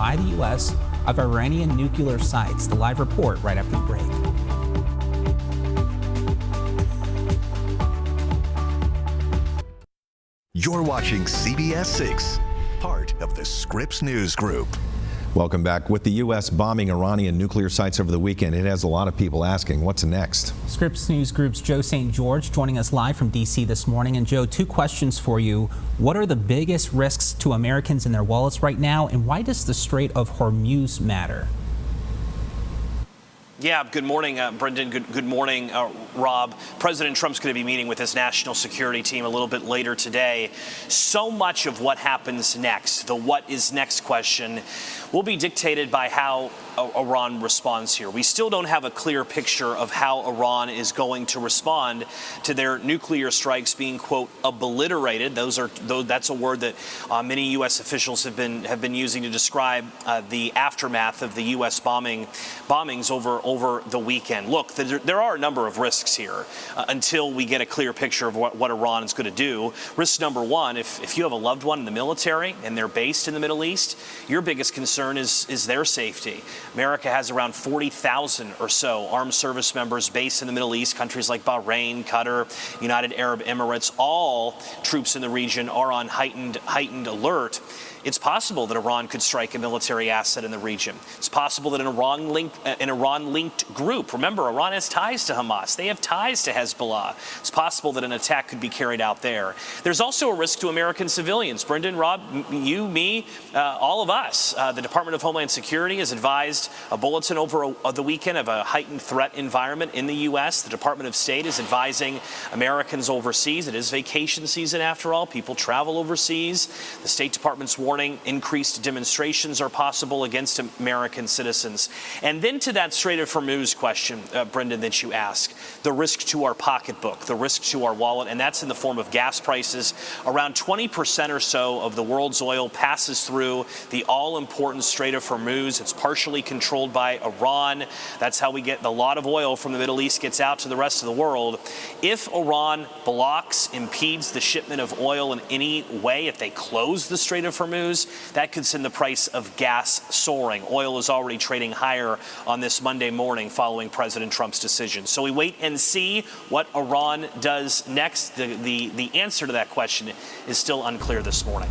by the U.S. of Iranian nuclear sites. The live report right after the break. You're watching CBS 6, part of the Scripps News Group. Welcome back. With the U.S. bombing Iranian nuclear sites over the weekend, it has a lot of people asking, what's next? Scripps News Group's Joe St. George joining us live from D.C. this morning. And Joe, two questions for you. What are the biggest risks to Americans and their wallets right now? And why does the Strait of Hormuz matter? Yeah, good morning, Brendan. Good morning, Rob. President Trump's going to be meeting with his national security team a little bit later today. So much of what happens next, the what is next question, will be dictated by how Iran responds here. We still don't have a clear picture of how Iran is going to respond to their nuclear strikes being, quote, obliterated. That's a word that many U.S. officials have been using to describe the aftermath of the U.S. bombings over the weekend. Look, there are a number of risks here until we get a clear picture of what Iran is going to do. Risk number one, if you have a loved one in the military and they're based in the Middle East, your biggest concern is their safety. America has around 40,000 or so armed service members based in the Middle East. Countries like Bahrain, Qatar, United Arab Emirates, all troops in the region are on heightened alert. It's possible that Iran could strike a military asset in the region. It's possible that an Iran-linked group, remember, Iran has ties to Hamas. They have ties to Hezbollah. It's possible that an attack could be carried out there. There's also a risk to American civilians. Brendan, Rob, you, me, all of us. The Department of Homeland Security has advised a bulletin over the weekend of a heightened threat environment in the U.S. The Department of State is advising Americans overseas. It is vacation season, after all. People travel overseas. The State Department's warning increased demonstrations are possible against American citizens. And then to that Strait of Hormuz question, Brendan, that you ask, the risk to our pocketbook, the risk to our wallet, and that's in the form of gas prices. Around 20% or so of the world's oil passes through the all-important Strait of Hormuz. It's partially controlled by Iran. That's how we get a lot of oil from the Middle East gets out to the rest of the world. If Iran blocks, impedes the shipment of oil in any way, if they close the Strait of Hormuz, that could send the price of gas soaring. Oil is already trading higher on this Monday morning following President Trump's decision. So we wait and see what Iran does next. The answer to that question is still unclear this morning.